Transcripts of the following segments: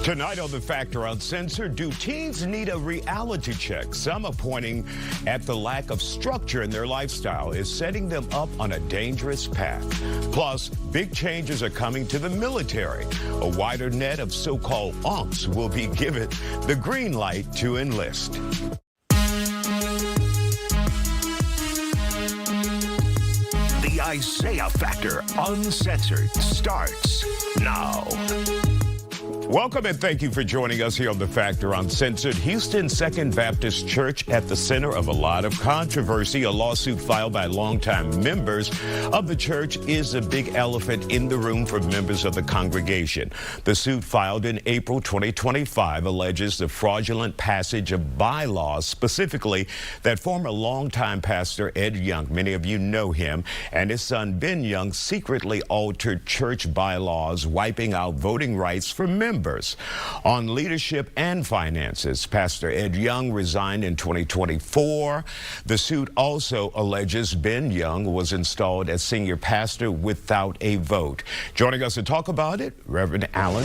Tonight on the Factor Uncensored, do teens need a reality check? Some are pointing at the lack of structure in their lifestyle is setting them up on a dangerous path. Plus, big changes are coming to the military. A wider net of so-called unks will be given the green light to enlist. The Isiah Factor Uncensored starts now. Welcome and thank you for joining us here on the Factor Uncensored. Houston's Second Baptist Church at the center of a lot of controversy. A lawsuit filed by longtime members of the church is a big elephant in the room for members of the congregation. The suit filed in April 2025 alleges the fraudulent passage of bylaws, specifically that former longtime pastor Ed Young, many of you know him, and his son Ben Young secretly altered church bylaws, wiping out voting rights for members. On leadership and finances, Pastor Ed Young resigned in 2024. The suit also alleges Ben Young was installed as senior pastor without a vote. Joining us to talk about it, Reverend Alan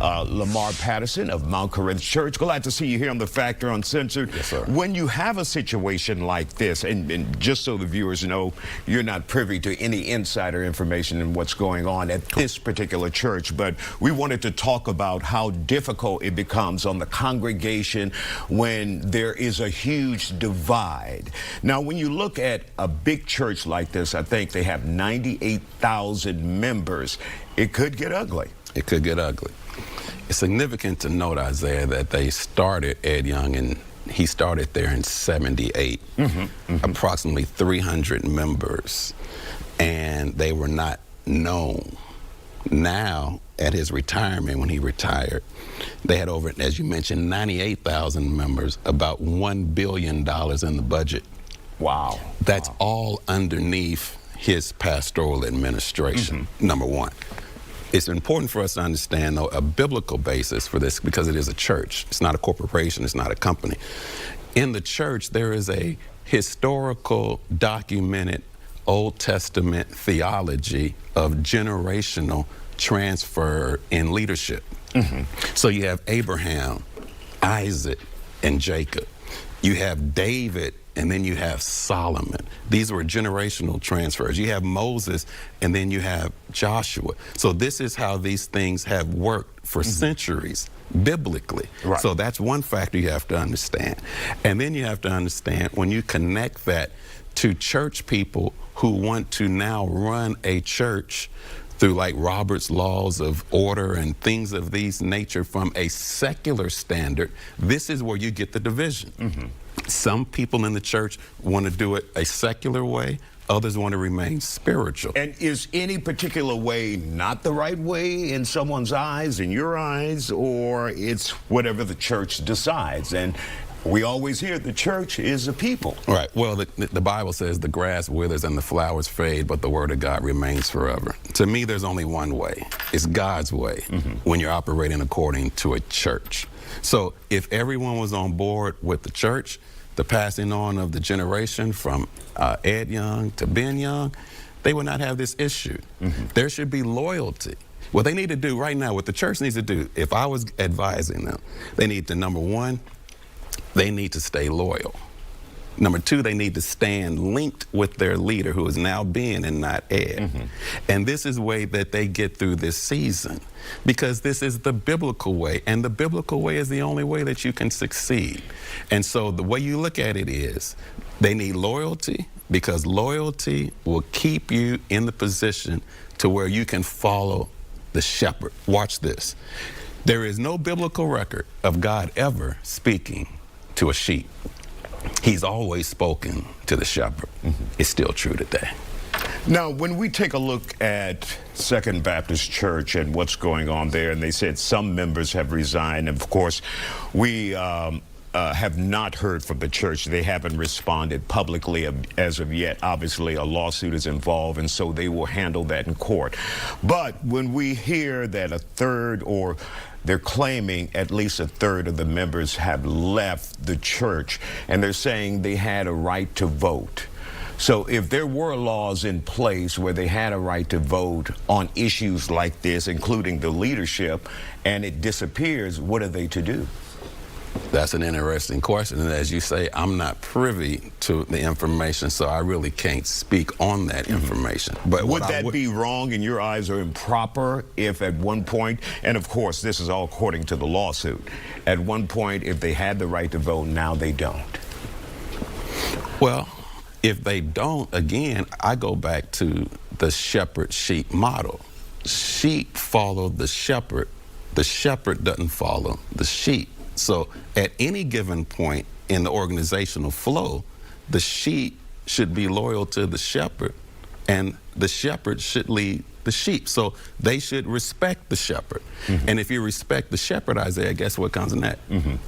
Lamar Patterson of Mount Corinth Church. Glad to see you here on the Factor Uncensored. Yes, sir. When you have a situation like this, and just so the viewers know, you're not privy to any insider information in what's going on at this particular church, but we wanted to talk about how difficult it becomes on the congregation when there is a huge divide. Now, when you look at a big church like this, I think they have 98,000 members. It could get ugly. It could get ugly. It's significant to note, Isiah, that they started Ed Young, and he started there in 78, approximately 300 members, and they were not known. Now, at his retirement, when he retired, they had over, as you mentioned, 98,000 members, about $1 billion in the budget. Wow. That's all underneath his pastoral administration, number one. It's important for us to understand, though, a biblical basis for this, because it is a church. It's not a corporation. It's not a company. In the church, there is a historical, documented Old Testament theology of generational transfer in leadership. So you have Abraham, Isaac, and Jacob. You have David, and then you have Solomon. These were generational transfers. You have Moses, and then you have Joshua. So this is how these things have worked for centuries, biblically. Right. So that's one factor you have to understand. And then you have to understand, when you connect that to church people who want to now run a church through like Robert's laws of order and things of these nature from a secular standard, this is where you get the division. Some people in the church want to do it a secular way. Others want to remain spiritual. And is any particular way not the right way in someone's eyes, in your eyes, or it's whatever the church decides? And we always hear the church is a people. Right. Well, the Bible says the grass withers and the flowers fade, but the word of God remains forever. To me, there's only one way. It's God's way when you're operating according to a church. So if everyone was on board with the church, the passing on of the generation from Ed Young to Ben Young, they would not have this issue. There should be loyalty. What they need to do right now, what the church needs to do, if I was advising them, they need to, number one, they need to stay loyal. Number two, they need to stand linked with their leader, who is now Ben and not Ed. And this is the way that they get through this season, because this is the biblical way, and the biblical way is the only way that you can succeed. And so the way you look at it is, they need loyalty, because loyalty will keep you in the position to where you can follow the shepherd. Watch this. There is no biblical record of God ever speaking to a sheep. He's always spoken to the shepherd. It's still true today. Now, when we take a look at Second Baptist Church and what's going on there, and they said some members have resigned, and of course, we have not heard from the church. They haven't responded publicly as of yet. Obviously, a lawsuit is involved, and so they will handle that in court. But when we hear that a third, or they're claiming at least a third of the members have left the church, and they're saying they had a right to vote. So if there were laws in place where they had a right to vote on issues like this, including the leadership, and it disappears, what are they to do? That's an interesting question. And as you say, I'm not privy to the information, so I really can't speak on that information. But would that be wrong in your eyes, or improper, if at one point, and of course this is all according to the lawsuit, at one point if they had the right to vote, now they don't? Well, if they don't, again, I go back to the shepherd-sheep model. Sheep follow the shepherd. The shepherd doesn't follow the sheep. So at any given point in the organizational flow, the sheep should be loyal to the shepherd, and the shepherd should lead the sheep. So they should respect the shepherd. And if you respect the shepherd, Isiah, guess what comes in that?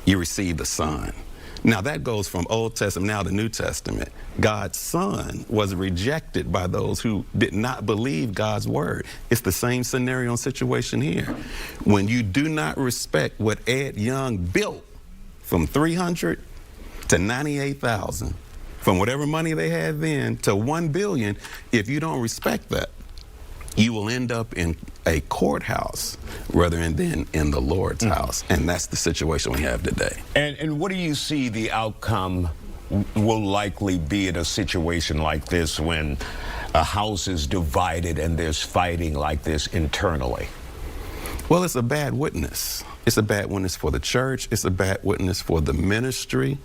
You receive the son. Now that goes from Old Testament now to New Testament. God's son was rejected by those who did not believe God's word. It's the same scenario and situation here. When you do not respect what Ed Young built from 300 to 98,000, from whatever money they had then to 1 billion, if you don't respect that, you will end up in a courthouse rather than in the Lord's house. And that's the situation we have today. And what do you see the outcome will likely be in a situation like this, when a house is divided and there's fighting like this internally? Well, it's a bad witness. It's a bad witness for the church. It's a bad witness for the ministry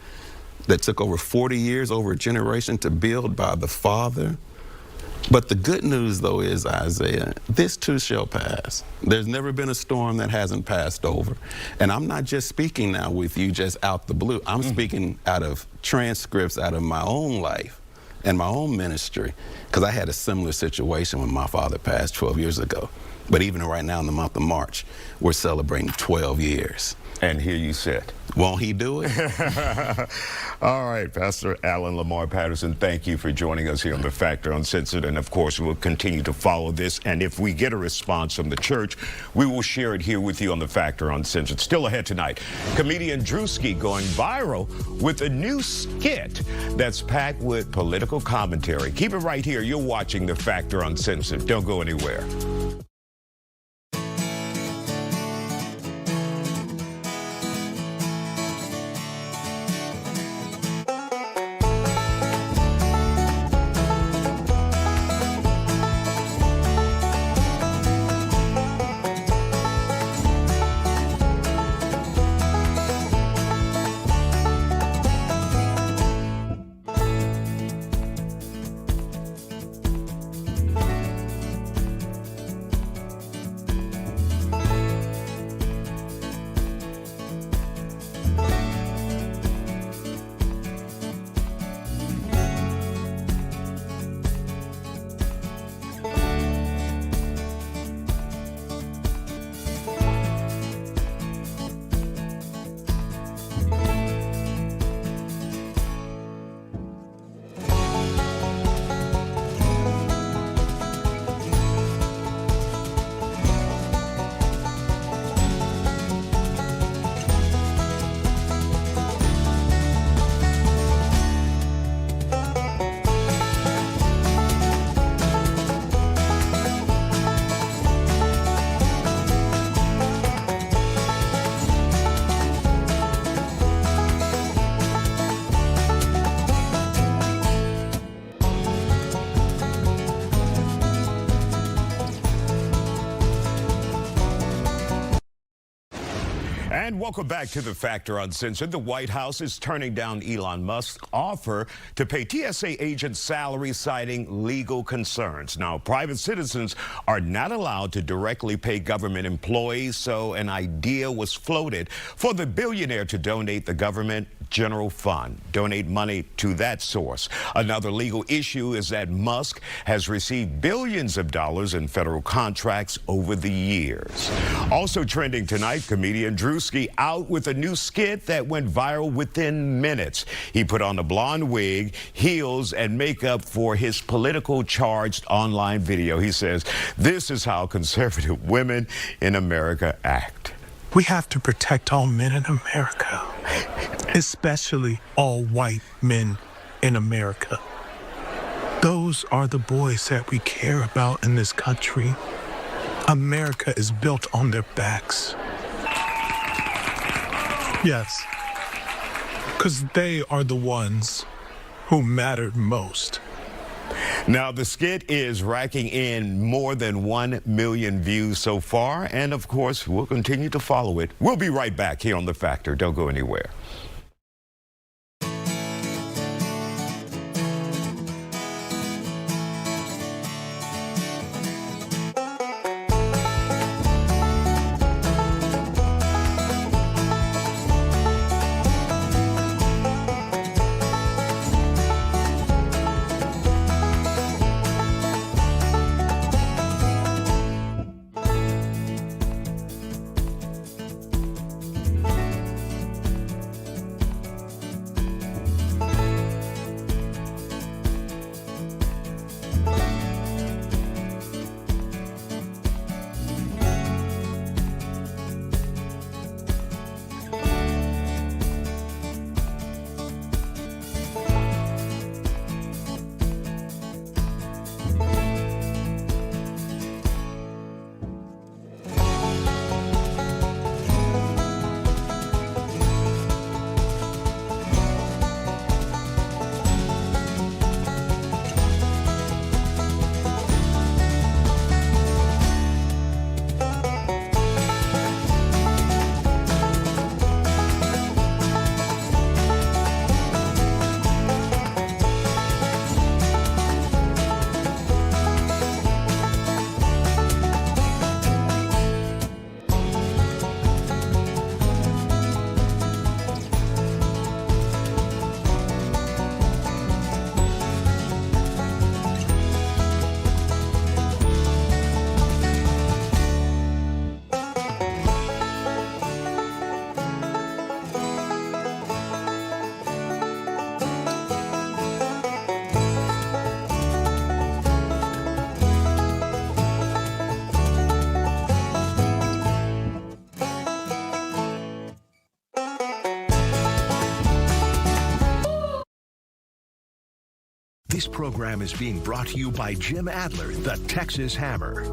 that took over 40 years, over a generation to build by the Father. But the good news, though, is, Isiah, this too shall pass. There's never been a storm that hasn't passed over. And I'm not just speaking now with you just out the blue. I'm speaking out of transcripts out of my own life and my own ministry, because I had a similar situation when my father passed 12 years ago. But even right now in the month of March, we're celebrating 12 years. And here you sit. Won't he do it? All right, Pastor Alan Lamar Patterson, thank you for joining us here on The Factor Uncensored. And of course, we'll continue to follow this. And if we get a response from the church, we will share it here with you on The Factor Uncensored. Still ahead tonight, comedian Drewski going viral with a new skit that's packed with political commentary. Keep it right here. You're watching The Factor Uncensored. Don't go anywhere. And welcome back to The Factor Uncensored. The White House is turning down Elon Musk's offer to pay TSA agents salaries, citing legal concerns. Now, private citizens are not allowed to directly pay government employees, so an idea was floated for the billionaire to donate the government general fund, donate money to that source. Another legal issue is that Musk has received billions of dollars in federal contracts over the years. Also trending tonight, comedian Drewski out with a new skit that went viral within minutes. He put on a blonde wig, heels, and makeup for his political charged online video. He says, "This is how conservative women in America act." We have to protect all men in America, especially all white men in America. Those are the boys that we care about in this country. America is built on their backs. Yes, because they are the ones who mattered most. Now, the skit is racking in more than 1 million views so far, and of course, we'll continue to follow it. We'll be right back here on The Factor. Don't go anywhere. This program is being brought to you by Jim Adler, the Texas Hammer.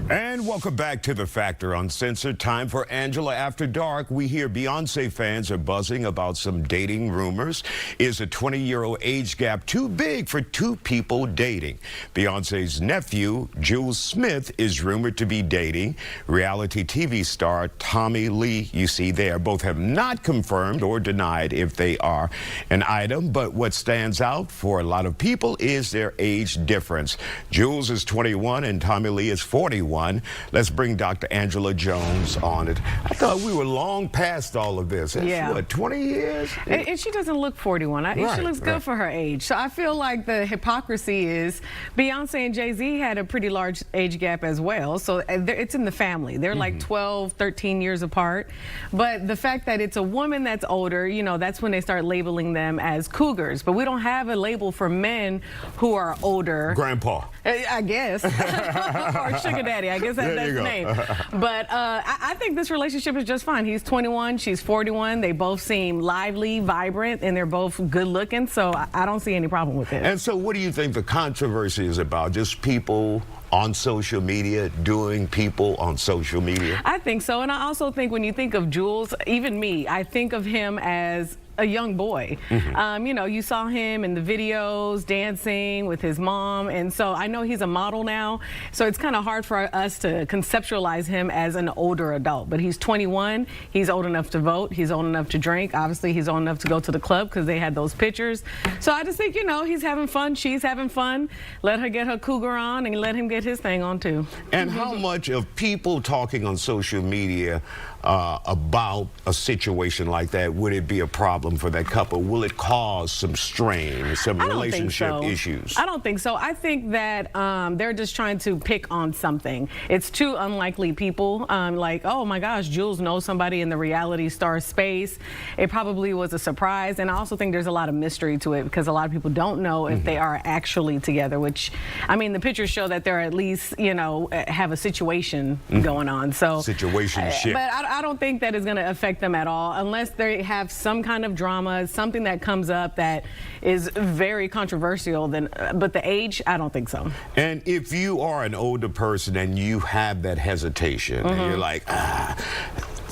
And welcome back to The Factor Uncensored. Time for Angela After Dark. We hear Beyonce fans are buzzing about some dating rumors. Is a 20-year-old age gap too big for two people dating? Beyonce's nephew, Jules Smith, is rumored to be dating reality TV star Tommy Lee. You see there, both have not confirmed or denied if they are an item, but what stands out for a lot of people is their age difference. Jules is 21 and Tommy Lee is 41. Let's bring Dr. Angela Jones on it. I thought we were long past all of this. It's, yeah. What, 20 years? And she doesn't look 41. She looks good for her age. So I feel like the hypocrisy is Beyonce and Jay-Z had a pretty large age gap as well. So it's in the family. They're like 12, 13 years apart. But the fact that it's a woman that's older, you know, that's when they start labeling them as cougars. But we don't have a label for men who are older. Grandpa. I guess. Or sugar daddy. I guess that's the name. But I think this relationship is just fine. He's 21, she's 41. They both seem lively, vibrant, and they're both good looking. So I don't see any problem with it. And so what do you think the controversy is about? Just people on social media, doing people on social media? I think so. And I also think when you think of Jules, even me, I think of him as a young boy. You know, you saw him in the videos dancing with his mom, and so I know he's a model now, so it's kind of hard for us to conceptualize him as an older adult. But he's 21, he's old enough to vote, he's old enough to drink, obviously he's old enough to go to the club because they had those pictures. So I just think, you know, he's having fun, she's having fun. Let her get her cougar on and let him get his thing on too. And how much of people talking on social media about a situation like that? Would it be a problem for that couple? Will it cause some strain, some relationship issues? I don't think so. I think that they're just trying to pick on something. It's two unlikely people. Like, oh my gosh, Jules knows somebody in the reality star space. It probably was a surprise. And I also think there's a lot of mystery to it because a lot of people don't know if they are actually together, which, I mean, the pictures show that they're at least, you know, have a situation going on. So situationship. But I don't think that is going to affect them at all unless they have some kind of drama, something that comes up that is very controversial. Then, but the age, I don't think so. And if you are an older person and you have that hesitation and you're like,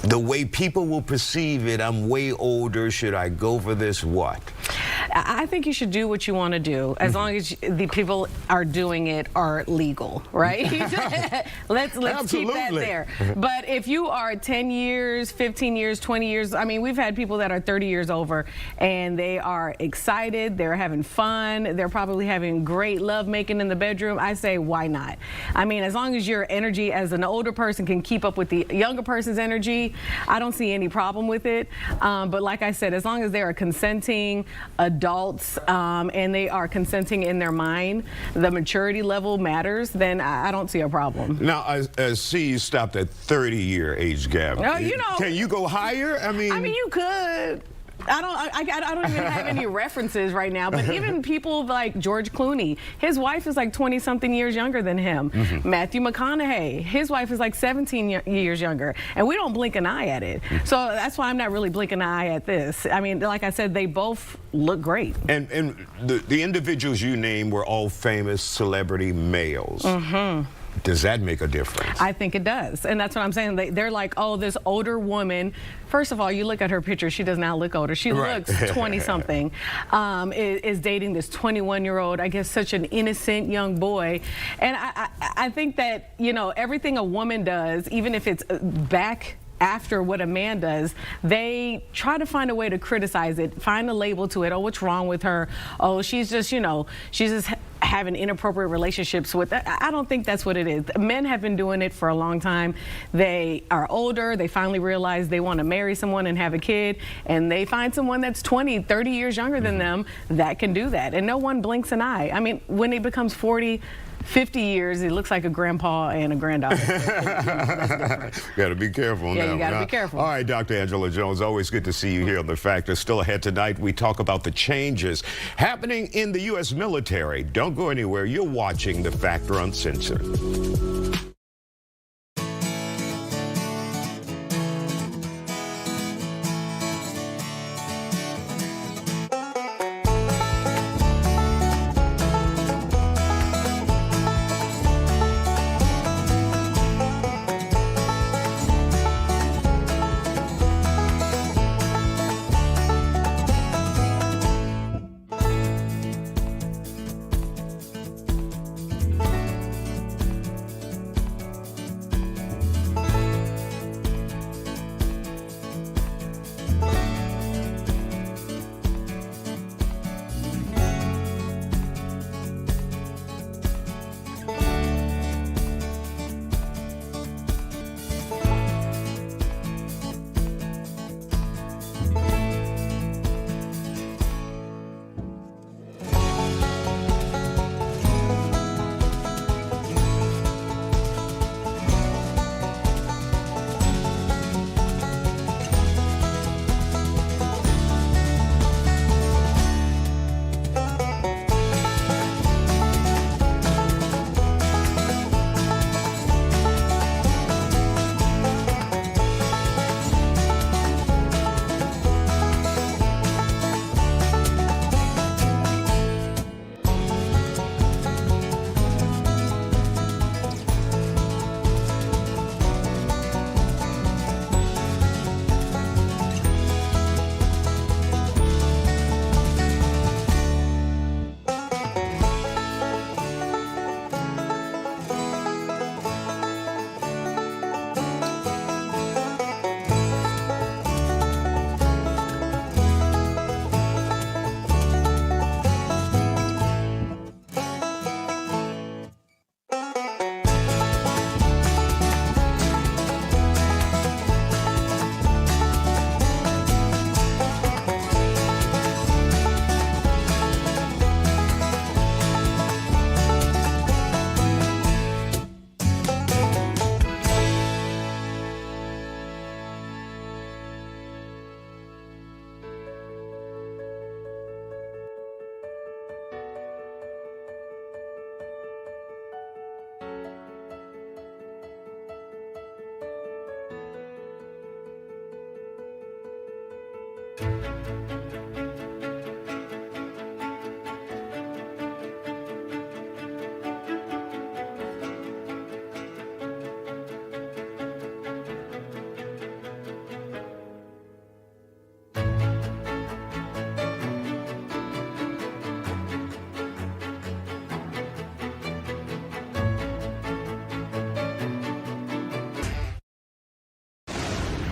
the way people will perceive it, I'm way older, should I go for this? What? I think you should do what you want to do as long as the people are doing it are legal, right? let's keep that there. But if you are 10 years, 15 years, 20 years, I mean, we've had people that are 30 years over and they are excited, they're having fun, they're probably having great love making in the bedroom. I say, why not? I mean, as long as your energy as an older person can keep up with the younger person's energy, I don't see any problem with it. But like I said, as long as they are consenting adults and they are consenting in their mind, the maturity level matters, then I don't see a problem. Now, I see you stopped at 30-year age gap. You know, can you go higher? I mean, you could. I don't even have any references right now, but even people like George Clooney, his wife is like 20-something years younger than him. Matthew McConaughey, his wife is like 17 years younger, and we don't blink an eye at it. So that's why I'm not really blinking an eye at this. I mean, like I said, they both look great. And the individuals you named were all famous celebrity males. Does that make a difference? I think it does. And that's what I'm saying. They're like, oh, this older woman. First of all, you look at her picture, she does not look older. She looks 20-something, is dating this 21-year-old, I guess such an innocent young boy. And I think that, you know, everything a woman does, even if it's back after what a man does, they try to find a way to criticize it, find a label to it. Oh, what's wrong with her? Oh, she's just, you know, she's just having inappropriate relationships with that. I don't think that's what it is. Men have been doing it for a long time. They are older. They finally realize they want to marry someone and have a kid, and they find someone that's 20, 30 years younger than them that can do that. And no one blinks an eye. I mean, when he becomes 40, 50 years, it looks like a grandpa and a granddaughter. Got to be careful now. Yeah, you got to be careful. All right, Dr. Angela Jones, always good to see you here on The Factor. Still ahead tonight, we talk about the changes happening in the U.S. military. Don't go anywhere. You're watching The Factor Uncensored.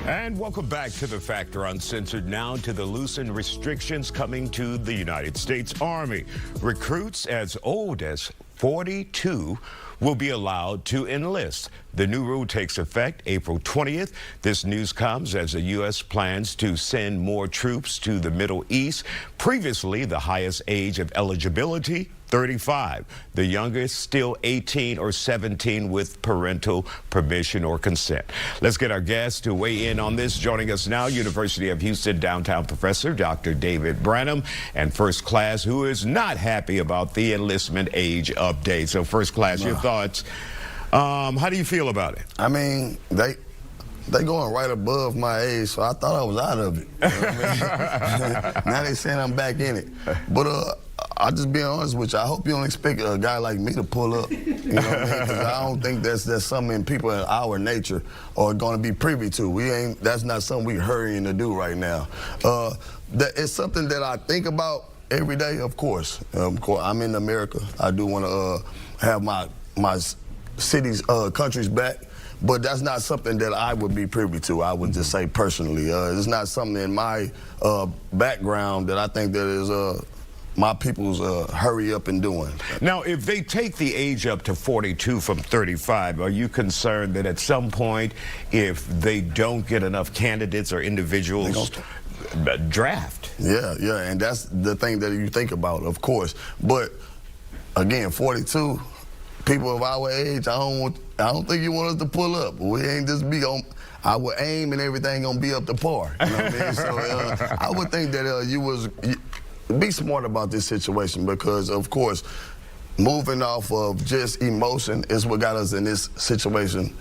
And welcome back to the Factor Uncensored. Now to the loosened restrictions coming to the United States Army. Recruits as old as 42 will be allowed to enlist. The new rule takes effect April 20th. This news comes as the U.S. plans to send more troops to the Middle East. Previously, the highest age of eligibility, 35. The youngest still 18 or 17 with parental permission or consent. Let's get our guests to weigh in on this. Joining us now, University of Houston downtown professor Dr. David Branham, and First Class, who is not happy about the enlistment age update. So First Class, your thoughts. How do you feel about it? I mean, they going right above my age, so I thought I was out of it. You know what I mean? Now they saying I'm back in it. But I'll just be honest with you. I hope you don't expect a guy like me to pull up. You know what I mean? 'Cause I don't think that's something people in our nature are going to be privy to. That's not something we're hurrying to do right now. It's something that I think about every day, of course. I'm in America. I do want to have my cities, countries back. But that's not something that I would be privy to, I would just say personally. It's not something in my background that I think that is my people's hurry up and doing. Now, if they take the age up to 42 from 35, are you concerned that at some point, if they don't get enough candidates or individuals, draft? Yeah, and that's the thing that you think about, of course. But again, 42, people of our age, I don't think you want us to pull up. We ain't just be on. Our aim and everything gonna be up to par. You know what I mean? So I would think that be smart about this situation, because of course, moving off of just emotion is what got us in this situation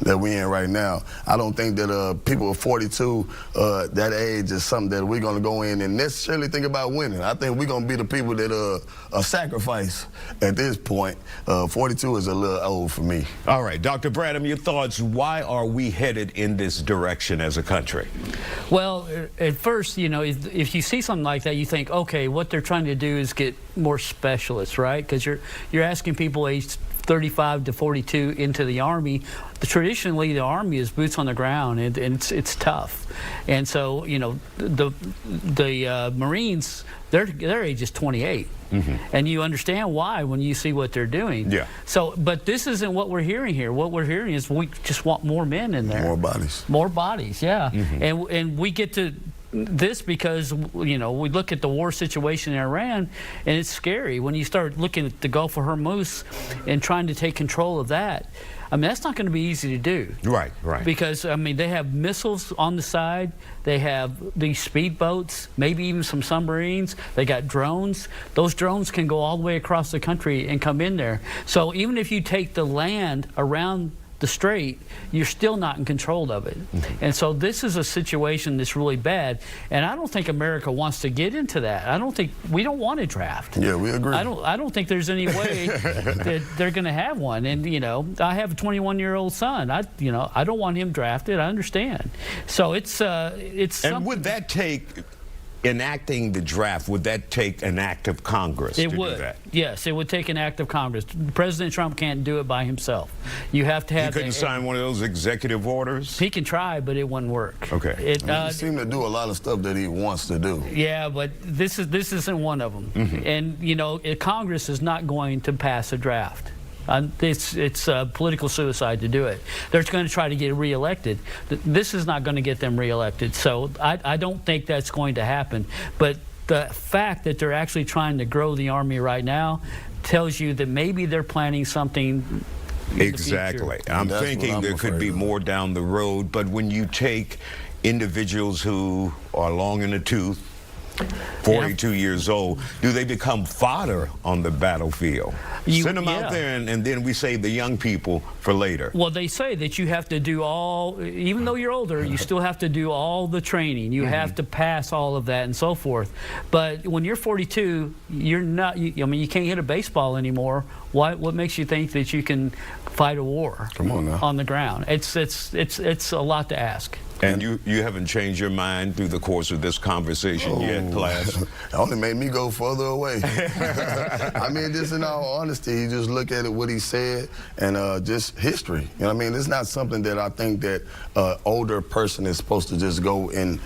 that we're in right now. I don't think that people of 42, that age, is something that we're going to go in and necessarily think about winning. I think we're going to be the people that sacrifice at this point. 42 is a little old for me. All right, Dr. Branham, your thoughts. Why are we headed in this direction as a country? Well, at first, you know, if you see something like that, you think, okay, what they're trying to do is get more specialists, right? Because you're asking people aged 35 to 42 into the Army. Traditionally, the Army is boots on the ground, and it's tough. And so, you know, the Marines, their age is 28. Mm-hmm. And you understand why when you see what they're doing. Yeah. So, but this isn't what we're hearing here. What we're hearing is we just want more men in there. More bodies. More bodies, yeah. Mm-hmm. And we get to this because, you know, we look at the war situation in Iran, and it's scary when you start looking at the Gulf of Hormuz and trying to take control of that. I mean, that's not going to be easy to do. Right. Because, I mean, they have missiles on the side. They have these speedboats, maybe even some submarines. They got drones. Those drones can go all the way across the country and come in there. So even if you take the land around the strait, you're still not in control of it. Mm-hmm. And so this is a situation that's really bad, and I don't think America wants to get into that. We don't want to draft. Yeah, we agree. I don't think there's any way that they're going to have one. And you know, I have a 21-year-old son. I don't want him drafted. I understand. So it's and would that take enacting the draft, would that take an act of Congress to do that? Yes, it would take an act of Congress. President Trump can't do it by himself. You have to have. He couldn't sign one of those executive orders? He can try, but it wouldn't work. Okay. He seems to do a lot of stuff that he wants to do. Yeah, but this isn't one of them. Mm-hmm. And you know, Congress is not going to pass a draft. It's political suicide to do it. They're going to try to get reelected. This is not going to get them reelected. So I don't think that's going to happen. But the fact that they're actually trying to grow the Army right now tells you that maybe they're planning something. Exactly. I'm thinking there could be more down the road. But when you take individuals who are long in the tooth, 42 years old, do they become fodder on the battlefield? Send them out there, and then we save the young people for later. Well, they say that you have to do all, even though you're older, you still have to do all the training. You have to pass all of that and so forth. But when you're 42, you're not, I mean, you can't hit a baseball anymore. What makes you think that you can fight a war on the ground? It's a lot to ask. And you haven't changed your mind through the course of this conversation yet, class? It only made me go further away. I mean, just in all honesty, you just look at it, what he said, and just history. You know what I mean? It's not something that I think that an older person is supposed to just go and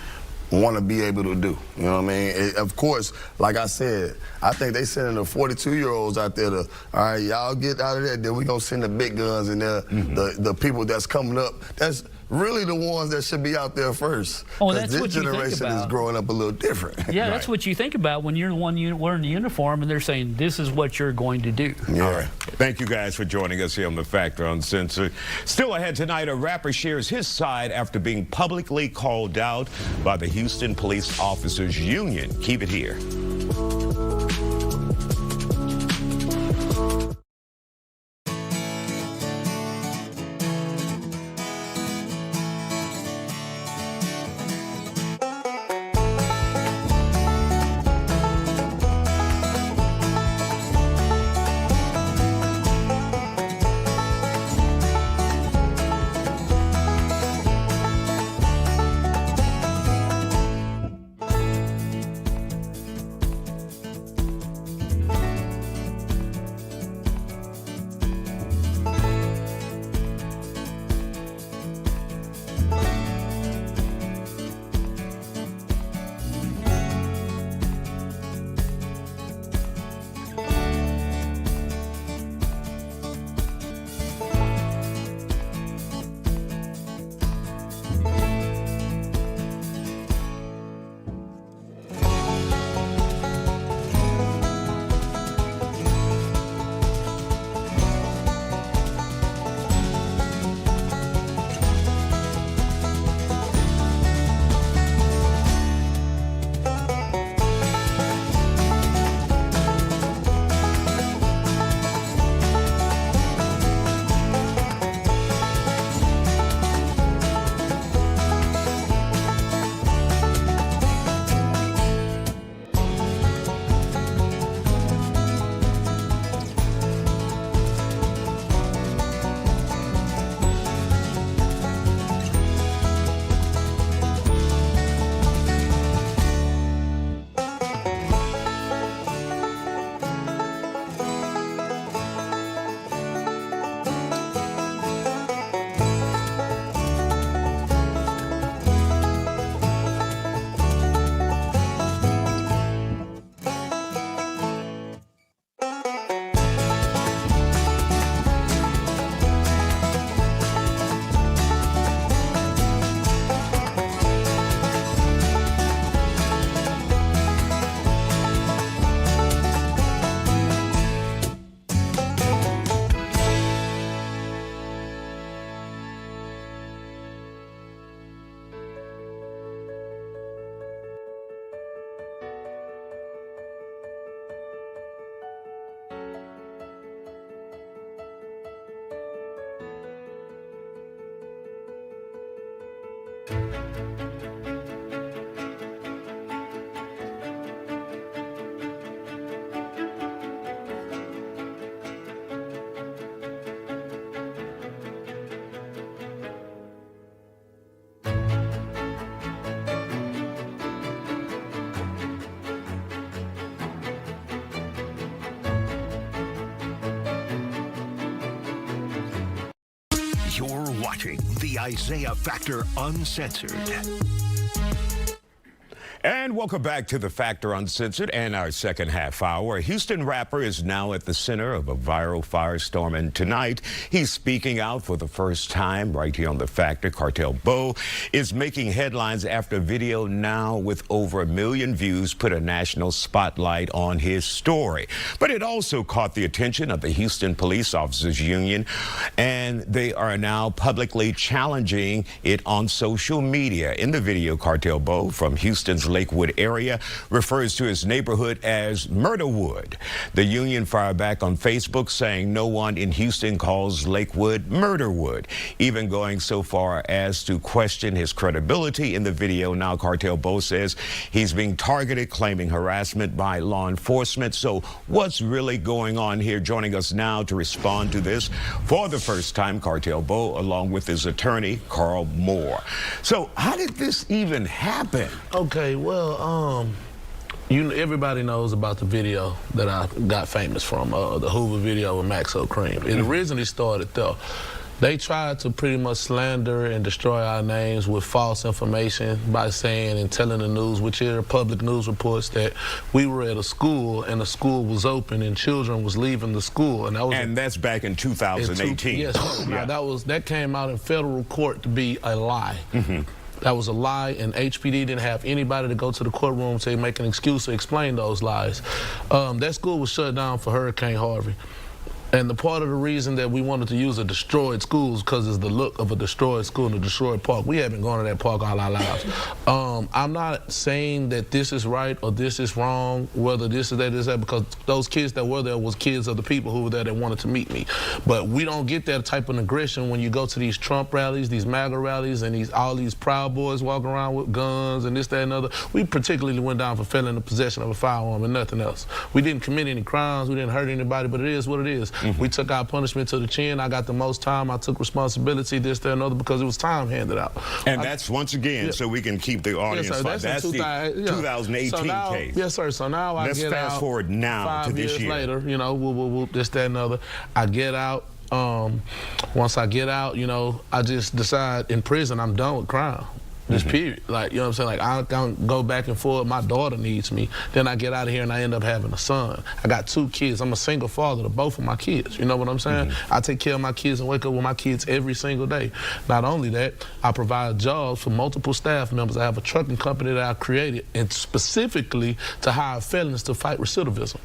want to be able to do. You know what I mean? Of course, like I said, I think they sending the 42-year-olds out there to, all right, y'all get out of there, then we going to send the big guns in there, the people that's coming up. That's really the ones that should be out there first. Oh, that's this what you think generation about. is growing up a little different. Yeah, that's what you think about when you're the one wearing the uniform and they're saying, this is what you're going to do. Yeah. All right. Thank you guys for joining us here on The Factor Uncensored. Still ahead tonight, a rapper shares his side after being publicly called out by the Houston Police Officers Union. Keep it here. You're watching the Isiah Factor Uncensored. And welcome back to The Factor Uncensored and our second half hour. A Houston rapper is now at the center of a viral firestorm, and tonight he's speaking out for the first time right here on The Factor. Cartel Bo is making headlines after a video now with over 1 million views put a national spotlight on his story. But it also caught the attention of the Houston Police Officers Union, and they are now publicly challenging it on social media. In the video, Cartel Bo from Houston's Lakewood area refers to his neighborhood as Murderwood. The union fired back on Facebook saying no one in Houston calls Lakewood Murderwood, even going so far as to question his credibility in the video. Now Cartel Bo says he's being targeted, claiming harassment by law enforcement. So what's really going on here? Joining us now to respond to this for the first time, Cartel Bo, along with his attorney, Carl Moore. So how did this even happen? Okay, well, everybody knows about the video that I got famous from, the Hoover video with Maxo Cream. It originally started there. They tried to pretty much slander and destroy our names with false information by saying and telling the news, which are public news reports, that we were at a school and the school was open and children was leaving the school. And that's back in 2018. Yes, yeah. Now that came out in federal court to be a lie. That was a lie, and HPD didn't have anybody to go to the courtroom to make an excuse to explain those lies. That school was shut down for Hurricane Harvey. And the part of the reason that we wanted to use a destroyed school is because it's the look of a destroyed school and a destroyed park. We haven't gone to that park all our lives. I'm not saying that this is right or this is wrong, whether this is that, because those kids that were there was kids of the people who were there that wanted to meet me. But we don't get that type of aggression when you go to these Trump rallies, these MAGA rallies, and all these Proud Boys walking around with guns and this, that, and other. We particularly went down for felon in possession of a firearm and nothing else. We didn't commit any crimes, we didn't hurt anybody, but it is what it is. We took our punishment to the chin. I got the most time. I took responsibility, this, that, and other, because it was time handed out. And that's, once again, so we can keep the audience. Yes, sir, that's the 2018 case. Yes, sir. So now let's fast forward now to this year. 5 years later, you know, this, that, and other. I get out. Once I get out, you know, I just decide in prison I'm done with crime. Just period. Like, you know what I'm saying? Like, I don't go back and forth. My daughter needs me. Then I get out of here and I end up having a son. I got 2 kids. I'm a single father to both of my kids. You know what I'm saying? I take care of my kids and wake up with my kids every single day. Not only that, I provide jobs for multiple staff members. I have a trucking company that I created, and specifically to hire felons to fight recidivism.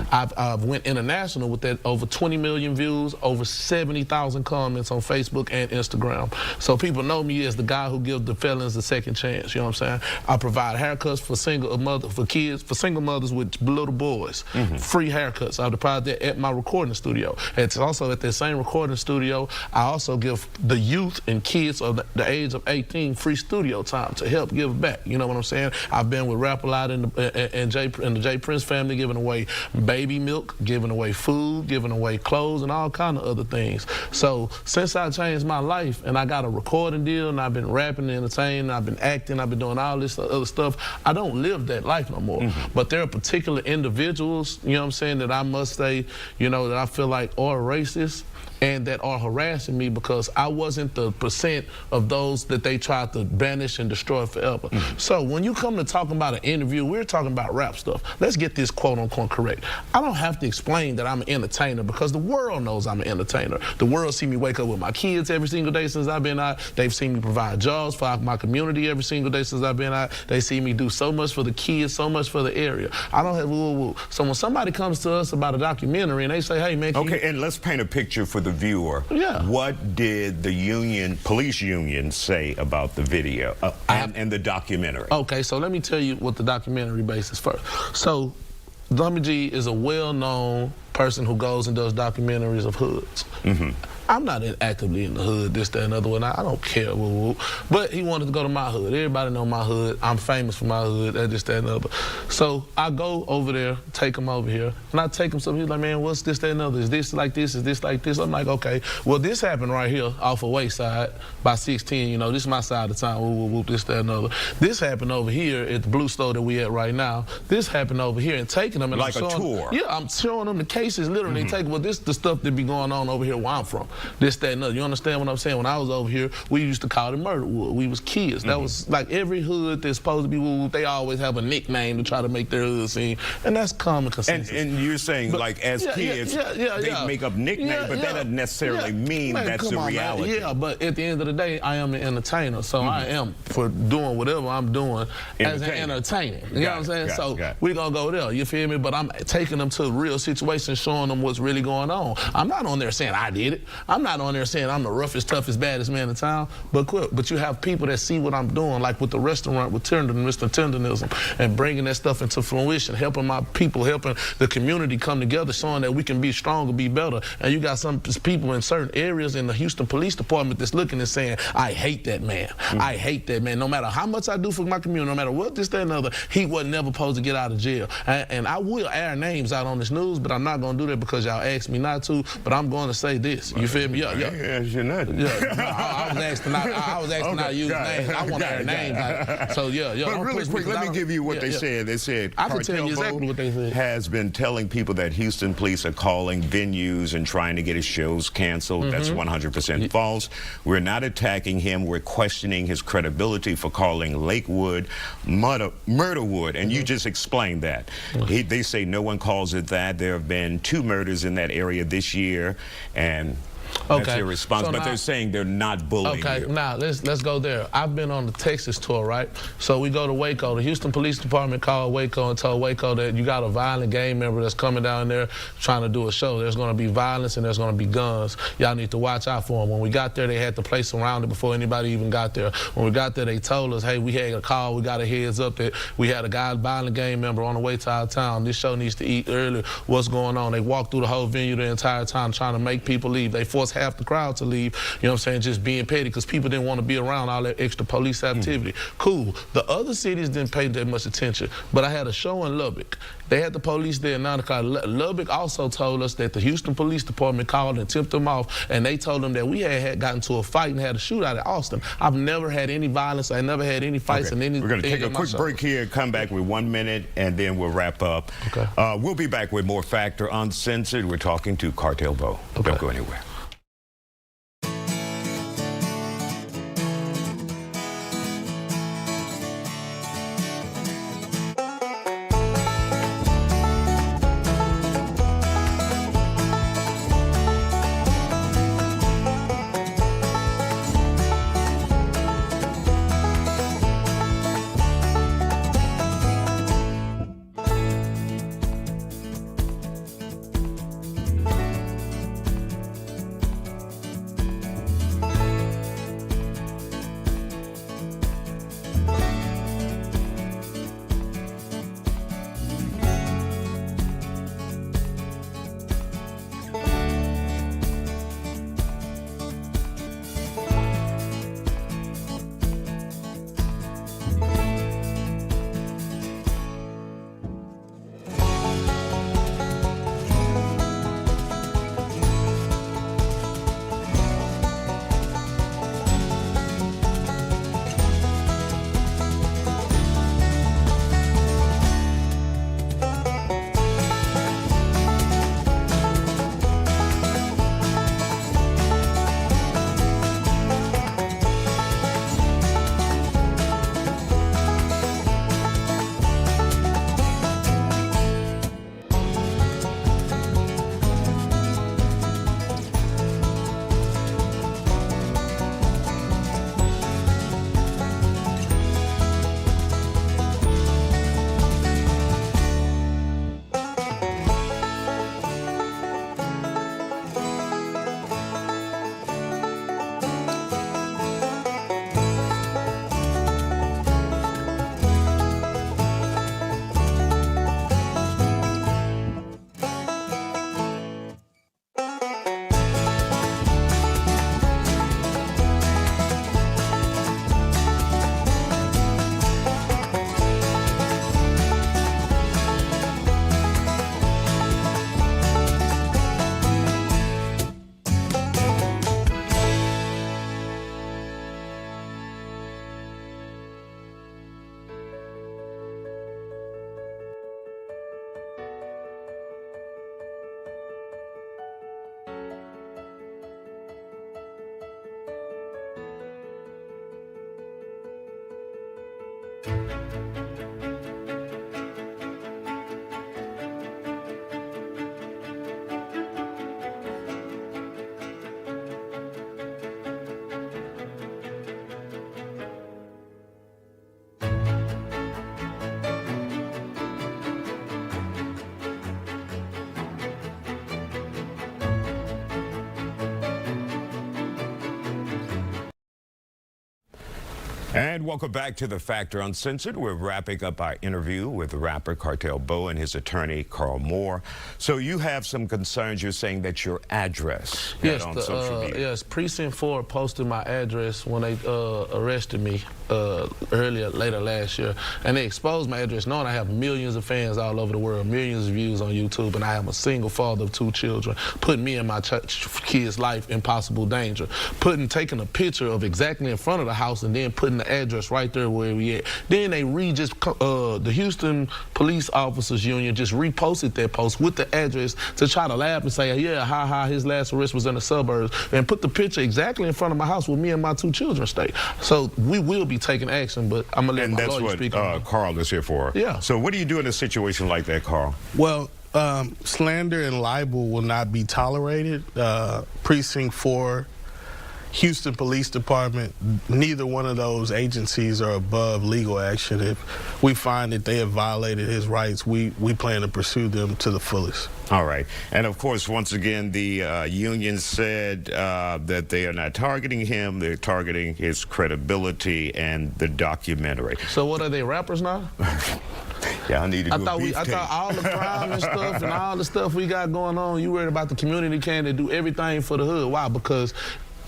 I've went international with that. Over 20 million views, over 70,000 comments on Facebook and Instagram. So people know me as the guy who gives the felons a second chance. You know what I'm saying? I provide haircuts for single mothers with little boys. Free haircuts. I provide that at my recording studio. It's also at that same recording studio, I also give the youth and kids of the age of 18 free studio time to help give back. You know what I'm saying? I've been with Rap A Lot and the J Prince family, giving away baby milk, giving away food, giving away clothes, and all kind of other things. So since I changed my life and I got a recording deal and I've been rapping and entertaining, I've been acting, I've been doing all this other stuff, I don't live that life no more. But there are particular individuals, you know what I'm saying, that I must say, you know, that I feel like are racist and that are harassing me because I wasn't the percent of those that they tried to banish and destroy forever. So when you come to talking about an interview, we're talking about rap stuff. Let's get this quote unquote correct. I don't have to explain that I'm an entertainer because the world knows I'm an entertainer. The world see me wake up with my kids every single day since I've been out. They've seen me provide jobs for my community every single day since I've been out. They see me do so much for the kids, so much for the area. I don't have So when somebody comes to us about a documentary and they say, hey man, and let's paint a picture for the viewer. What did the police union say about the video and the documentary? Okay, so let me tell you what the documentary basis first. So Dummy G is a well-known person who goes and does documentaries of hoods. I'm not actively in the hood, this, that, and other one. I don't care, but he wanted to go to my hood. Everybody know my hood. I'm famous for my hood, this, that, and other. So I go over there, take him over here, and I take him something. He's like, man, what's this, that, and other? Is this like this? Is this like this? I'm like, okay. Well, this happened right here off of Wayside by 16. You know, this is my side of town. This, that, and other. This happened over here at the Blue Store that we at right now. This happened over here, and taking them and like a tour. Yeah, I'm showing them the cases literally. Well, this is the stuff that be going on over here where I'm from. This, that, and other. You understand what I'm saying? When I was over here, we used to call it Murderwood. We was kids. That was like every hood that's supposed to be, they always have a nickname to try to make their hood seem, and that's common consensus. And you're saying, like, as kids, they make up nicknames, but that doesn't necessarily mean that's the reality. Yeah, but at the end of the day, I am an entertainer, so I am for doing whatever I'm doing as an entertainer. You know what I'm saying? So we're going to go there, you feel me? But I'm taking them to real situations, showing them what's really going on. I'm not on there saying I did it. I'm not on there saying I'm the roughest, toughest, baddest man in town, but you have people that see what I'm doing, like with the restaurant, with Mr. Tendernism, and bringing that stuff into fruition, helping my people, helping the community come together, showing that we can be stronger, be better. And you got some people in certain areas in the Houston Police Department that's looking and saying, I hate that man. I hate that man. No matter how much I do for my community, no matter what, this, that, and other, he wasn't never supposed to get out of jail. And I will air names out on this news, but I'm not going to do that because y'all asked me not to, but I'm going to say this. You feel me? Yeah. You're not. Yeah. No, I was asked not to use names. I want to air names. So, yeah. But really quick, let me give you what they said. They said I can tell you Cartel exactly Bo what they said. has been telling people that Houston police are calling venues and trying to get his shows canceled. That's 100% false. We're not attacking him. We're questioning his credibility for calling Lakewood Murderwood, and you just explained that. They say no one calls it that. There have been 2 murders in that area this year, and that's your response. So but they're saying they're not bullying you. Now let's go there. I've been on the Texas tour, right? So we go to Waco. The Houston Police Department called Waco and told Waco that you got a violent gang member that's coming down there trying to do a show. There's going to be violence and there's going to be guns. Y'all need to watch out for them. When we got there, they had the place surrounded before anybody even got there. When we got there, they told us, hey, we had a call. We got a heads up that we had a violent gang member on the way to our town. This show needs to eat early. What's going on? They walked through the whole venue the entire time trying to make people leave. They forced half the crowd to leave, you know what I'm saying, just being petty because people didn't want to be around all that extra police activity. Cool. The other cities didn't pay that much attention, but I had a show in Lubbock. They had the police there in 9 o'clock. Lubbock also told us that the Houston Police Department called and tipped them off, and they told them that we had gotten to a fight and had a shootout at Austin. I've never had any violence. I never had any fights. Okay. We're going to take a quick break here, come back with 1 minute, and then we'll wrap up. Okay. We'll be back with more Factor Uncensored. We're talking to Cartel Bo. Okay. Don't go anywhere. And welcome back to the Factor Uncensored. We're wrapping up our interview with the rapper Cartel Bo and his attorney Carl Moore. So you have some concerns. You're saying that your address got on social media. Yes, Precinct 4 posted my address when they arrested me later last year, and they exposed my address, knowing I have millions of fans all over the world, millions of views on YouTube, and I am a single father of 2 children, putting me and my kids' life in possible danger, taking a picture of exactly in front of the house and then putting the address right there where we at. Then they the Houston Police Officers Union just reposted that post with the address to try to laugh and say, yeah, his last arrest was in the suburbs, and put the picture exactly in front of my house where me and my 2 children stay. So we will be taking action, but I'm gonna let my lawyer speak on that. And that's what Carl is here for. Yeah. So what do you do in a situation like that, Carl? Well, slander and libel will not be tolerated. Precinct 4, Houston Police Department, neither one of those agencies are above legal action. If we find that they have violated his rights, we plan to pursue them to the fullest. All right. And of course, once again, the union said that they are not targeting him. They're targeting his credibility and the documentary. So what are they, rappers now? Yeah, I need to do I thought all the crime and stuff and all the stuff we got going on, you worried about the community can do everything for the hood. Why? Because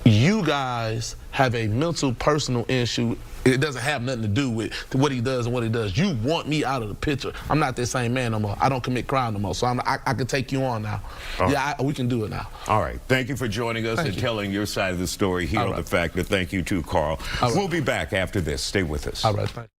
you guys have a mental, personal issue. It doesn't have nothing to do with what he does and what he does. You want me out of the picture. I'm not that same man no more. I don't commit crime no more. So I can take you on now. We can do it now. All right. Thank you for joining us and telling your side of the story here on The Factor. Thank you too, Carl. We'll be back after this. Stay with us. All right. Thank you.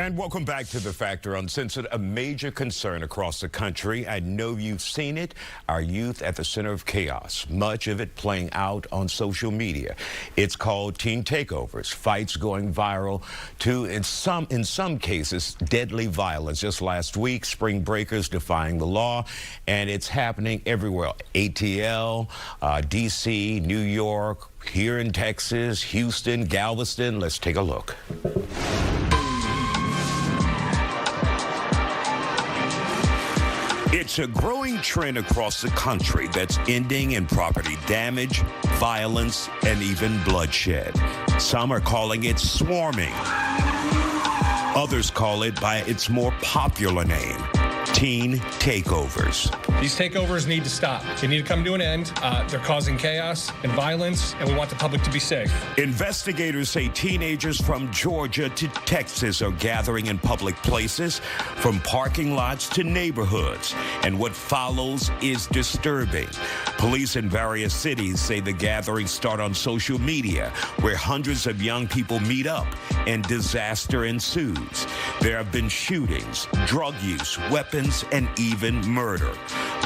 And welcome back to The Factor Uncensored, a major concern across the country. I know you've seen it. Our youth at the center of chaos, much of it playing out on social media. It's called teen takeovers, fights going viral to, in some cases, deadly violence. Just last week, spring breakers defying the law, and it's happening everywhere. ATL, D.C., New York, here in Texas, Houston, Galveston. Let's take a look. It's a growing trend across the country that's ending in property damage, violence, and even bloodshed. Some are calling it swarming. Others call it by its more popular name, teen takeovers. These takeovers need to stop. They need to come to an end. They're causing chaos and violence, and we want the public to be safe. Investigators say teenagers from Georgia to Texas are gathering in public places, from parking lots to neighborhoods. And what follows is disturbing. Police in various cities say the gatherings start on social media, where hundreds of young people meet up and disaster ensues. There have been shootings, drug use, weapons, and even murder.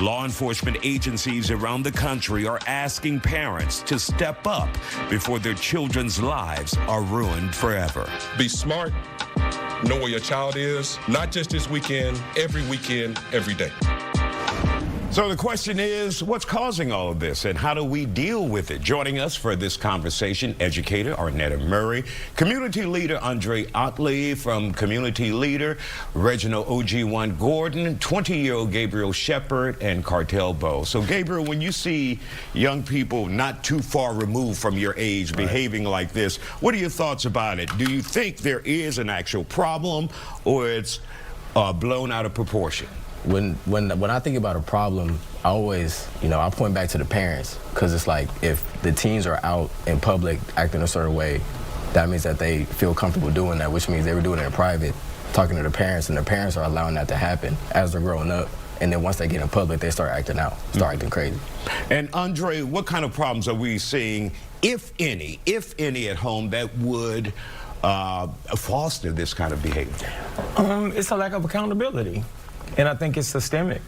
Law enforcement agencies around the country are asking parents to step up before their children's lives are ruined forever. Be smart, know where your child is, not just this weekend, every day. So the question is, what's causing all of this and how do we deal with it? Joining us for this conversation, educator Arnetta Murray, community leader Andre Otley from Community Leader, Reginald OG1 Gordon, 20-year-old Gabriel Shepard, and Cartel Bo. So Gabriel, when you see young people not too far removed from your age behaving like this, what are your thoughts about it? Do you think there is an actual problem or it's blown out of proportion? When I think about a problem, I always, I point back to the parents, because it's like if the teens are out in public acting a certain way, that means that they feel comfortable doing that, which means they were doing it in private, talking to the parents, and the parents are allowing that to happen as they're growing up. And then once they get in public, they start acting out, acting crazy. And Andre, what kind of problems are we seeing, if any at home, that would foster this kind of behavior? It's a lack of accountability. And I think it's systemic,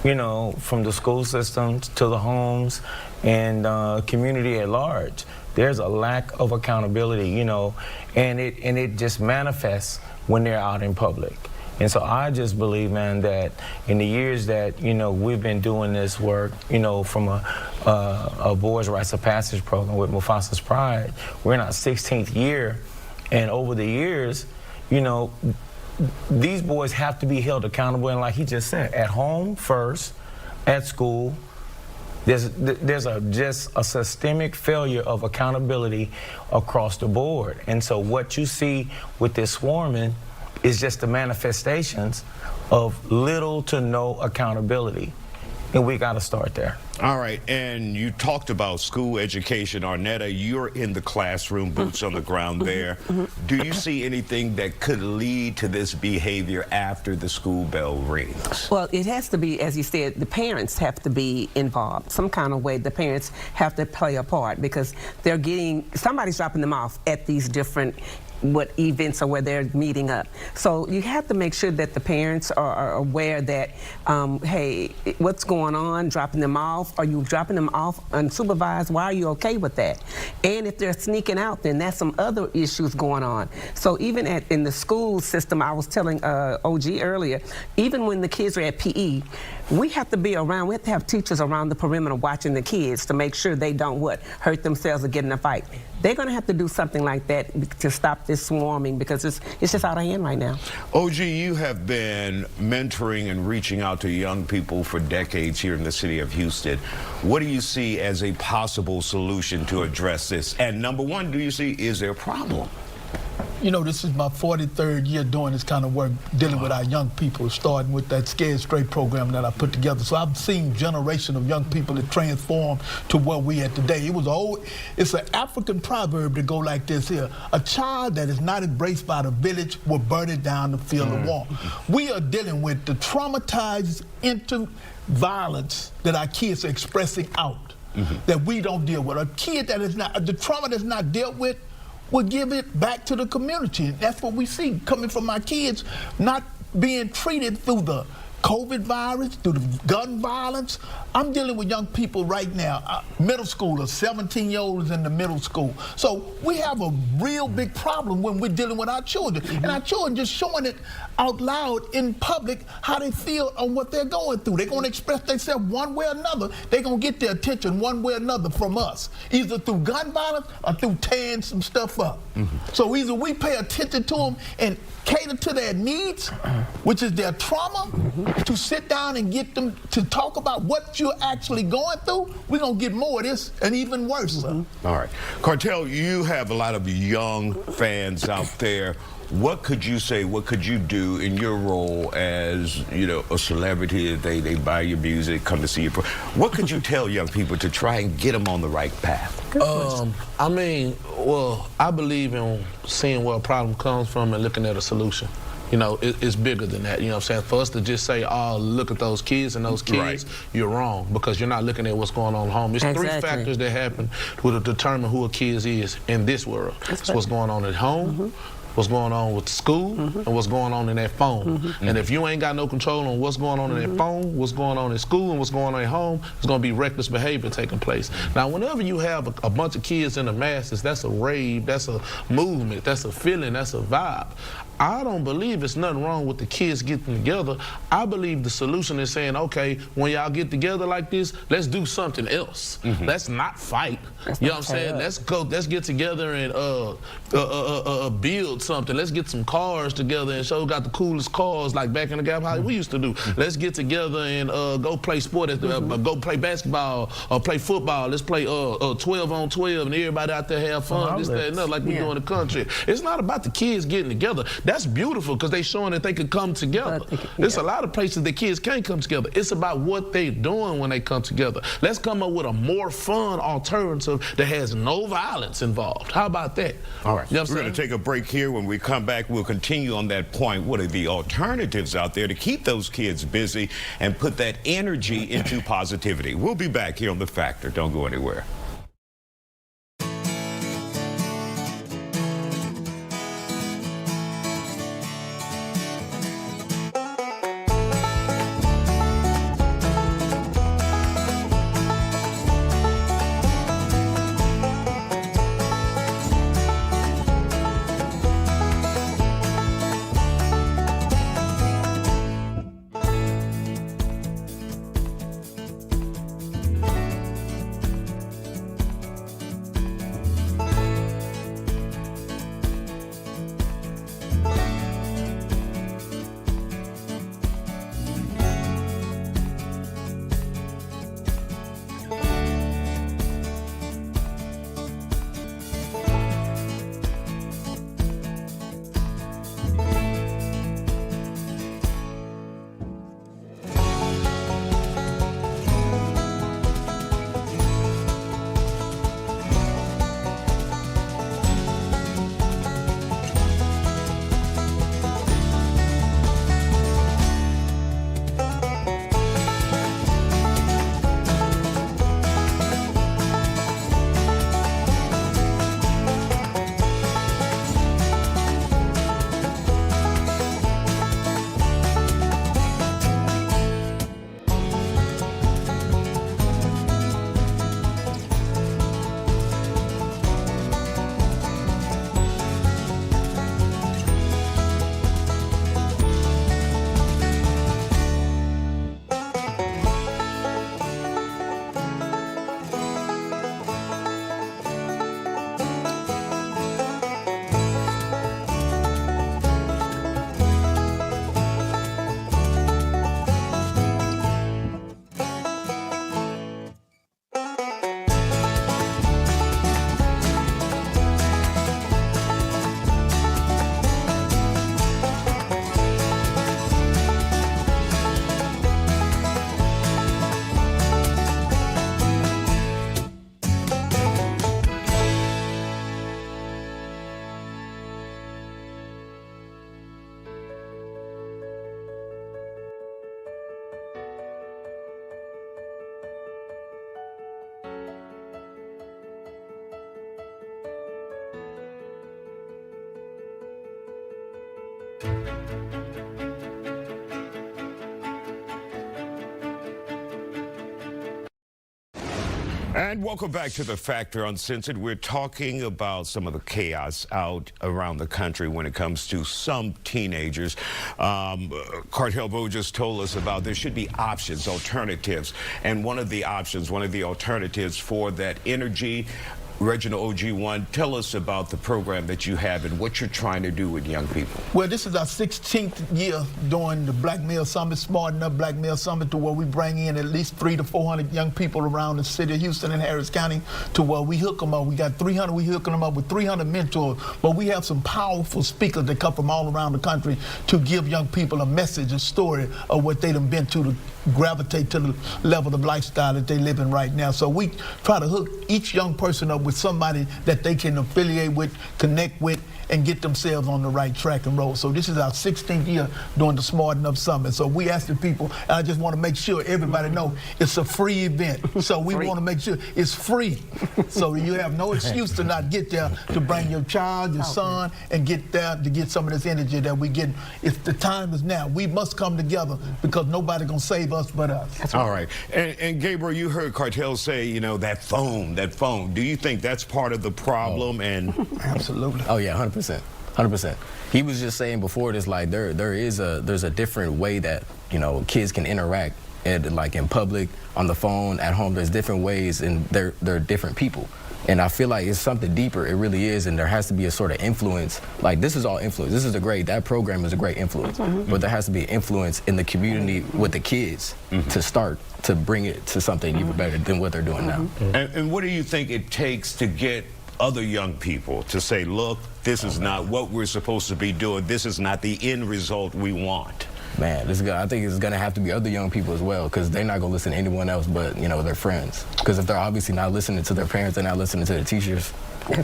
from the school systems to the homes and community at large. There's a lack of accountability, and it just manifests when they're out in public. And so I just believe, man, that in the years that, we've been doing this work, from a Boys' Rites of Passage program with Mufasa's Pride, we're in our 16th year, and over the years, these boys have to be held accountable, and like he just said, at home first, at school, there's just a systemic failure of accountability across the board. And so what you see with this swarming is just the manifestations of little to no accountability. And we got to start there. All right, and you talked about school education. Arnetta, you're in the classroom, boots on the ground there. Do you see anything that could lead to this behavior after the school bell rings? Well, it has to be, as you said, the parents have to be involved. Some kind of way the parents have to play a part, because they're somebody's dropping them off at these different events or where they're meeting up. So you have to make sure that the parents are aware that, hey, what's going on, dropping them off? Are you dropping them off unsupervised? Why are you okay with that? And if they're sneaking out, then that's some other issues going on. So even in the school system, I was telling OG earlier, even when the kids are at PE, we have to be around, we have to have teachers around the perimeter watching the kids to make sure they don't hurt themselves or get in a fight. They're going to have to do something like that to stop this swarming, because it's just out of hand right now. OG, you have been mentoring and reaching out to young people for decades here in the city of Houston. What do you see as a possible solution to address this? And number one, do you see, is there a problem? This is my 43rd year doing this kind of work, dealing with our young people, starting with that Scared Straight program that I put together. So I've seen generation of young people that transform to where we at today. It's an African proverb that go like this here: a child that is not embraced by the village will burn it down to feel the warmth. We are dealing with the traumatized violence that our kids are expressing out, that we don't deal with. A kid that is not, the trauma that's not dealt with, will give it back to the community. That's what we see coming from my kids, not being treated through the COVID virus, through the gun violence. I'm dealing with young people right now, middle schoolers, 17-year-olds in the middle school. So we have a real big problem when we're dealing with our children. And our children just showing it out loud in public how they feel on what they're going through. They're going to express themselves one way or another. They're going to get their attention one way or another from us, either through gun violence or through tearing some stuff up. So either we pay attention to them and cater to their needs, which is their trauma, to sit down and get them to talk about what you're actually going through, we're going to get more of this and even worse. All right. Cartel, you have a lot of young fans out there. What could you say, what could you do in your role as, you know, a celebrity? They buy your music, come to see you. What could you tell young people to try and get them on the right path? I mean, well, I believe in seeing where a problem comes from and looking at a solution. You know, it's bigger than that. You know what I'm saying? For us to just say, oh, look at those kids and those kids, you're wrong, because you're not looking at what's going on at home. There's three factors that happen to determine who a kid is in this world. It's what's going on at home, what's going on with school, and what's going on in that phone. And if you ain't got no control on what's going on in that phone, what's going on in school, and what's going on at home, it's going to be reckless behavior taking place. Now, whenever you have a bunch of kids in the masses, that's a rave, that's a movement, that's a feeling, that's a vibe. I don't believe it's nothing wrong with the kids getting together. I believe the solution is saying, okay, when y'all get together like this, let's do something else. Let's not fight. You know what I'm saying? Let's get together and build something. Let's get some cars together and show got the coolest cars like back in the Gap how we used to do. Let's get together and go play sport, go play basketball or play football. Let's play 12 on 12 and everybody out there have fun, this, that, and that, like we do in the country. It's not about the kids getting together. That's beautiful because they're showing that they could come together. There's a lot of places that kids can't come together. It's about what they're doing when they come together. Let's come up with a more fun alternative that has no violence involved. How about that? All right. You know We're going to take a break here. When we come back, we'll continue on that point. What are the alternatives out there to keep those kids busy and put that energy into positivity? We'll be back here on The Factor. Don't go anywhere. And welcome back to the Factor Uncensored. We're talking about some of the chaos out around the country when it comes to some teenagers. Cartel Bo just told us about there should be options, alternatives. And one of the options, one of the alternatives for that energy, Reginald OG1, tell us about the program that you have and what you're trying to do with young people. Well, this is our 16th year doing the Black Male Summit, Smart Enough Black Male Summit, to where we bring in at least 300 to 400 young people around the city of Houston and Harris County, to where we hook them up. We got 300, we hooking them up with 300 mentors, but we have some powerful speakers that come from all around the country to give young people a message, a story of what they done been to gravitate to the level of lifestyle that they live in right now. So we try to hook each young person up with somebody that they can affiliate with, connect with, and get themselves on the right track and roll. So this is our 16th year doing the Smart Enough Summit. So we ask the people, and I just want to make sure everybody know it's a free event. So we want to make sure it's free. So you have no excuse to not get there, to bring your child, your son, and get there to get some of this energy that we get. If the time is now, we must come together, because nobody gonna save us but us. All right. And Gabriel, you heard Cartel say, you know, that phone. Do you think that's part of the problem? And absolutely. Oh yeah, 100%. 100%. He was just saying before this, like there's a different way that, you know, kids can interact, like in public, on the phone, at home. There's different ways, and they're different people. And I feel like it's something deeper. It really is, and there has to be a sort of influence. Like, this is all influence. That program is a great influence. But there has to be influence in the community with the kids to start to bring it to something even better than what they're doing now. And what do you think it takes to get other young people to say, look, this is not what we're supposed to be doing. This is not the end result we want? Man, I think it's gonna have to be other young people as well, because they're not gonna listen to anyone else but, you know, their friends. Because if they're obviously not listening to their parents, they're not listening to their teachers, they're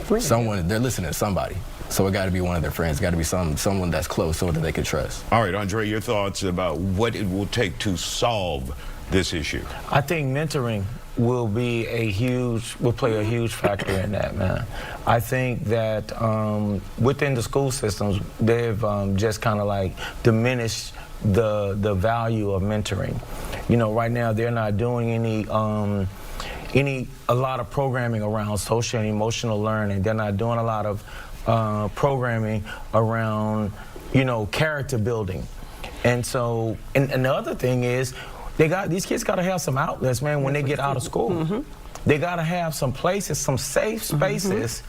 listening to somebody. So it got to be one of their friends. Got to be someone that's close, so that they can trust. All right, Andre, your thoughts about what it will take to solve this issue? I think mentoring will play a huge factor in that, man. I think that within the school systems, they've just kind of like diminished the value of mentoring. You know, right now they're not doing a lot of programming around social and emotional learning. They're not doing a lot of programming around, you know, character building. And so, and the other thing is, these kids got to have some outlets, man, when they get out of school. They got to have some places, some safe spaces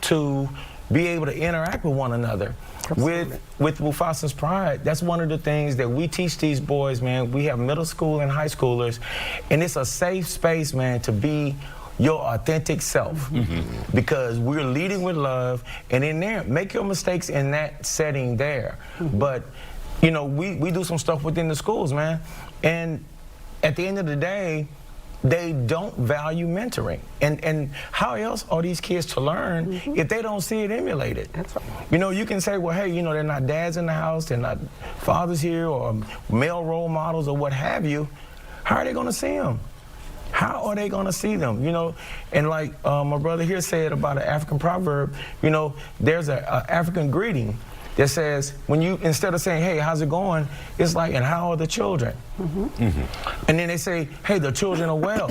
to be able to interact with one another. With Mufasa's Pride, that's one of the things that we teach these boys, man. We have middle school and high schoolers, and it's a safe space, man, to be your authentic self, because we're leading with love, and in there, make your mistakes in that setting there. But, you know, we do some stuff within the schools, man, and at the end of the day, they don't value mentoring. And how else are these kids to learn if they don't see it emulated? That's right. You know, you can say, well, hey, you know, they're not dads in the house, they're not fathers here, or male role models, or what have you. How are they going to see them? How are they going to see them? You know, and like my brother here said about an African proverb, you know, there's an African greeting that says, when you, instead of saying, hey, how's it going, it's like, and how are the children? And then they say, hey, the children are well.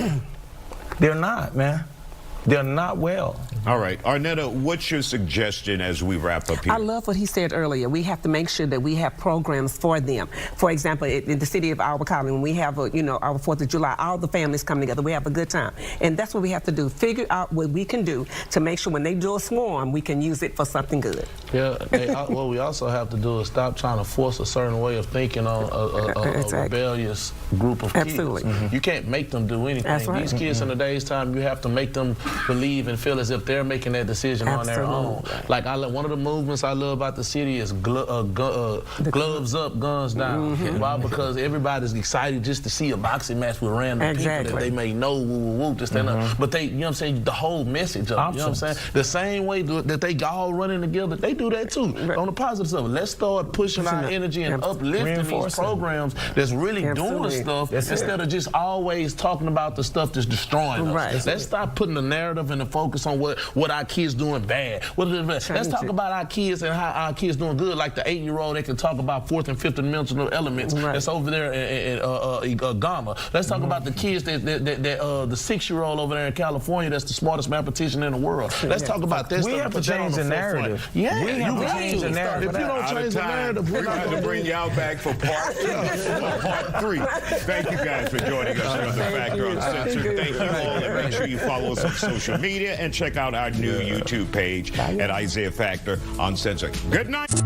They're not, man. They're not well. All right. Arnetta, what's your suggestion as we wrap up here? I love what he said earlier. We have to make sure that we have programs for them. For example, in the city of Albert Collins, when we have, you know, our 4th of July, all the families come together. We have a good time. And that's what we have to do. Figure out what we can do to make sure when they do a swarm, we can use it for something good. Yeah, what we also have to do is stop trying to force a certain way of thinking on a rebellious group of kids. You can't make them do anything. That's right. These kids in today's time, you have to make them believe and feel as if they're making that decision on their own. Like, one of the movements I love about the city is gloves up, guns down. Why? Because everybody's excited just to see a boxing match with random people that they may know, woo, to stand up. But they, you know what I'm saying, the whole message of it, you know what I'm saying? The same way that they all running together, they do that too. On the positive side, let's start pushing our energy and uplifting these programs that's really doing stuff instead of just always talking about the stuff that's destroying us. Let's stop putting the narrative narrative and to focus on what our kids doing bad. Let's talk about our kids and how our kids doing good. Like the 8-year-old, they can talk about fourth and fifth dimensional elements that's over there in Gamma. Let's talk about the kids the 6-year-old over there in California that's the smartest mathematician in the world. Let's talk about this. We have to change the narrative. Yeah, we have to change the narrative. If you don't change the narrative, we're going to bring y'all back for part 3. Thank you guys for joining us here on The Factor Uncensored. Thank you all, and make sure you follow us on social media and check out our new YouTube page at Isiah Factor Uncensored. Good night.